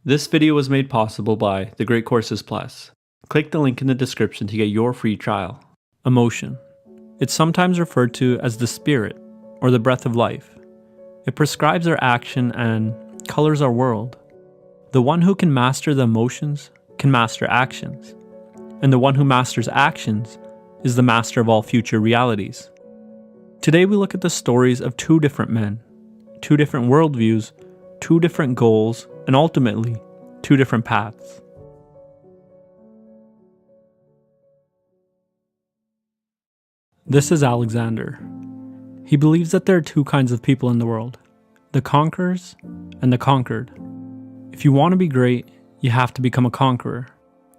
This video was made possible by The Great Courses Plus. Click the link in the description to get your free trial. Emotion. It's sometimes referred to as the spirit or the breath of life. It prescribes our action and colors our world. The one who can master the emotions can master actions, and the one who masters actions is the master of all future realities. Today we look at the stories of two different men, two different worldviews, two different goals, and ultimately, two different paths. This is Alexander. He believes that there are two kinds of people in the world, the conquerors and the conquered. If you want to be great, you have to become a conqueror.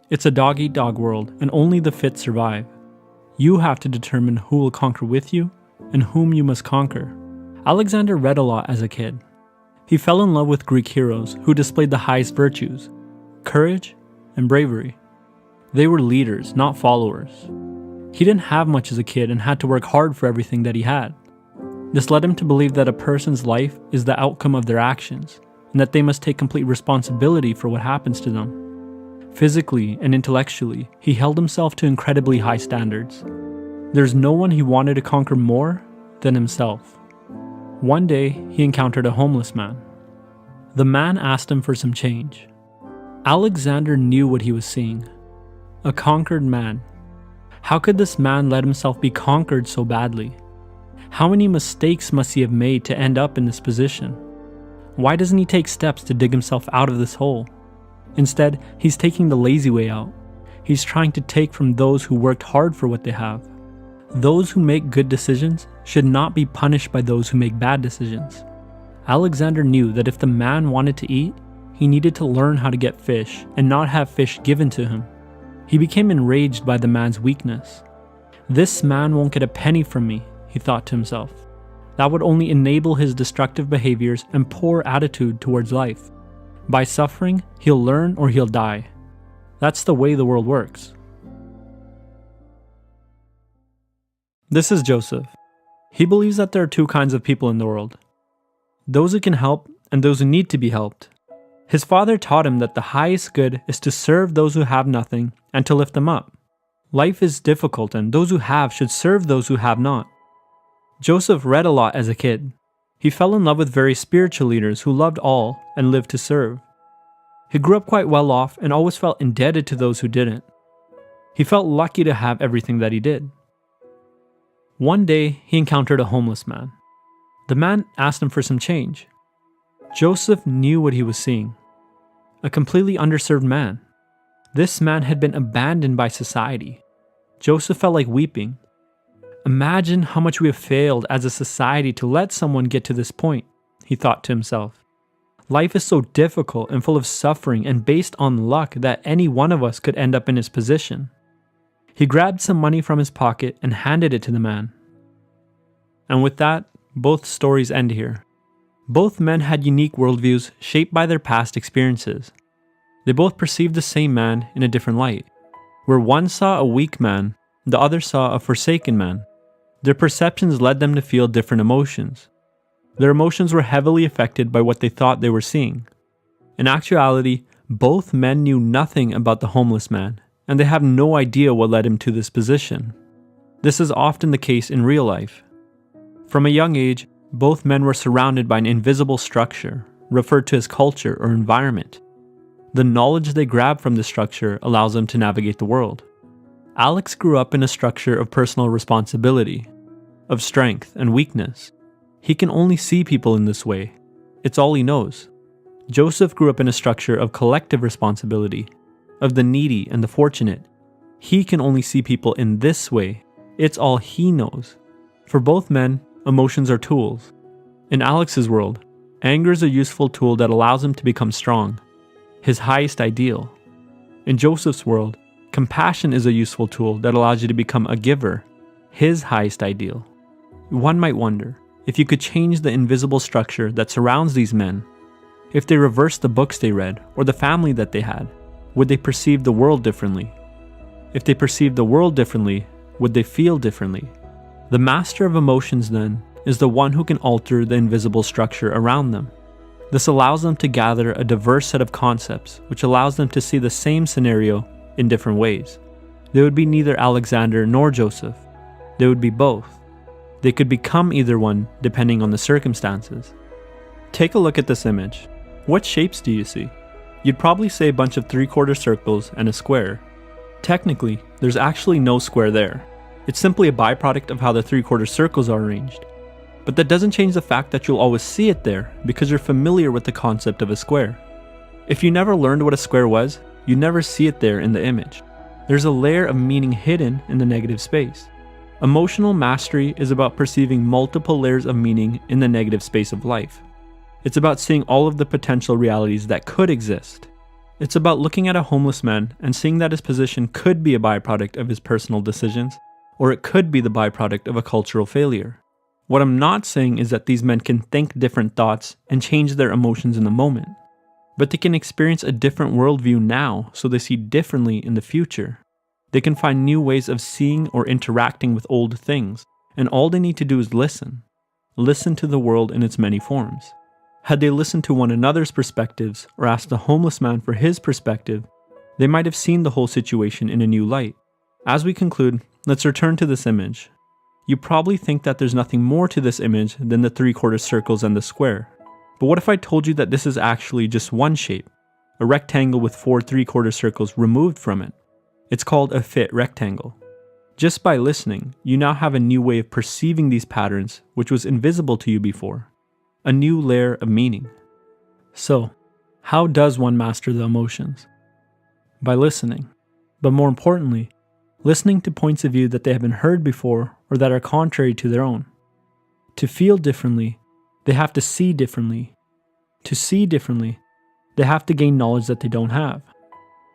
It's a dog-eat-dog world, and only the fit survive. You have to determine who will conquer with you and whom you must conquer. Alexander read a lot as a kid. He fell in love with Greek heroes who displayed the highest virtues, courage and bravery. They were leaders, not followers. He didn't have much as a kid and had to work hard for everything that he had. This led him to believe that a person's life is the outcome of their actions, and that they must take complete responsibility for what happens to them. Physically and intellectually, he held himself to incredibly high standards. There's no one he wanted to conquer more than himself. One day, he encountered a homeless man. The man asked him for some change. Alexander knew what he was seeing. A conquered man. How could this man let himself be conquered so badly? How many mistakes must he have made to end up in this position? Why doesn't he take steps to dig himself out of this hole? Instead, he's taking the lazy way out. He's trying to take from those who worked hard for what they have. Those who make good decisions should not be punished by those who make bad decisions. Alexander knew that if the man wanted to eat, he needed to learn how to get fish and not have fish given to him. He became enraged by the man's weakness. This man won't get a penny from me, he thought to himself. That would only enable his destructive behaviors and poor attitude towards life. By suffering, he'll learn or he'll die. That's the way the world works. This is Joseph. He believes that there are two kinds of people in the world. Those who can help and those who need to be helped. His father taught him that the highest good is to serve those who have nothing and to lift them up. Life is difficult and those who have should serve those who have not. Joseph read a lot as a kid. He fell in love with very spiritual leaders who loved all and lived to serve. He grew up quite well off and always felt indebted to those who didn't. He felt lucky to have everything that he did. One day, he encountered a homeless man. The man asked him for some change. Joseph knew what he was seeing. A completely underserved man. This man had been abandoned by society. Joseph felt like weeping. Imagine how much we have failed as a society to let someone get to this point, he thought to himself. Life is so difficult and full of suffering and based on luck that any one of us could end up in his position. He grabbed some money from his pocket and handed it to the man. And with that, both stories end here. Both men had unique worldviews shaped by their past experiences. They both perceived the same man in a different light. Where one saw a weak man, the other saw a forsaken man. Their perceptions led them to feel different emotions. Their emotions were heavily affected by what they thought they were seeing. In actuality, both men knew nothing about the homeless man, and they have no idea what led him to this position. This is often the case in real life. From a young age, both men were surrounded by an invisible structure, referred to as culture or environment. The knowledge they grab from this structure allows them to navigate the world. Alex grew up in a structure of personal responsibility, of strength and weakness. He can only see people in this way. It's all he knows. Joseph grew up in a structure of collective responsibility, of the needy and the fortunate. He can only see people in this way. It's all he knows. For both men, emotions are tools. In Alex's world, anger is a useful tool that allows him to become strong, his highest ideal. In Joseph's world, compassion is a useful tool that allows you to become a giver, his highest ideal. One might wonder, if you could change the invisible structure that surrounds these men, if they reversed the books they read or the family that they had, would they perceive the world differently? If they perceived the world differently, would they feel differently? The master of emotions, then, is the one who can alter the invisible structure around them. This allows them to gather a diverse set of concepts, which allows them to see the same scenario in different ways. They would be neither Alexander nor Joseph. They would be both. They could become either one depending on the circumstances. Take a look at this image. What shapes do you see? You'd probably say a bunch of 3/4 circles and a square. Technically, there's actually no square there. It's simply a byproduct of how the 3/4 circles are arranged. But that doesn't change the fact that you'll always see it there because you're familiar with the concept of a square. If you never learned what a square was, you never see it there in the image. There's a layer of meaning hidden in the negative space. Emotional mastery is about perceiving multiple layers of meaning in the negative space of life. It's about seeing all of the potential realities that could exist. It's about looking at a homeless man and seeing that his position could be a byproduct of his personal decisions, or it could be the byproduct of a cultural failure. What I'm not saying is that these men can think different thoughts and change their emotions in the moment, but they can experience a different worldview now so they see differently in the future. They can find new ways of seeing or interacting with old things, and all they need to do is listen. Listen to the world in its many forms. Had they listened to one another's perspectives or asked the homeless man for his perspective, they might have seen the whole situation in a new light. As we conclude, let's return to this image. You probably think that there's nothing more to this image than the 3/4 circles and the square. But what if I told you that this is actually just one shape, a rectangle with 4 3/4 circles removed from it? It's called a fit rectangle. Just by listening, you now have a new way of perceiving these patterns which was invisible to you before. A new layer of meaning. So, how does one master the emotions? By listening. But more importantly, listening to points of view that they haven't heard before or that are contrary to their own. To feel differently, they have to see differently. To see differently, they have to gain knowledge that they don't have.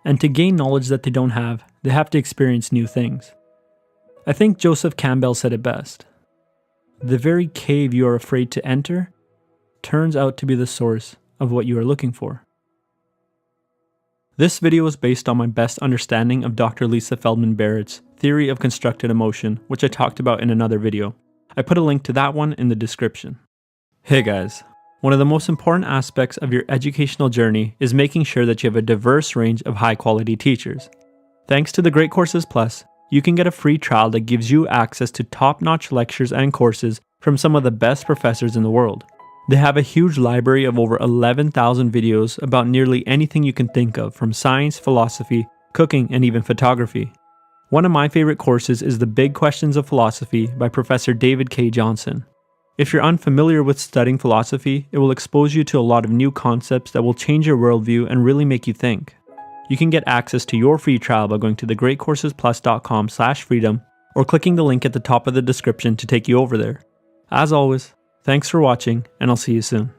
And to gain knowledge that they don't have, they have to experience new things. I think Joseph Campbell said it best. The very cave you are afraid to enter turns out to be the source of what you are looking for. This video is based on my best understanding of Dr. Lisa Feldman Barrett's theory of constructed emotion, which I talked about in another video. I put a link to that one in the description. Hey guys, one of the most important aspects of your educational journey is making sure that you have a diverse range of high quality teachers. Thanks to the Great Courses Plus, you can get a free trial that gives you access to top-notch lectures and courses from some of the best professors in the world. They have a huge library of over 11,000 videos about nearly anything you can think of, from science, philosophy, cooking, and even photography. One of my favorite courses is The Big Questions of Philosophy by Professor David K. Johnson. If you're unfamiliar with studying philosophy, it will expose you to a lot of new concepts that will change your worldview and really make you think. You can get access to your free trial by going to thegreatcoursesplus.com/freedom or clicking the link at the top of the description to take you over there. As always, thanks for watching, and I'll see you soon.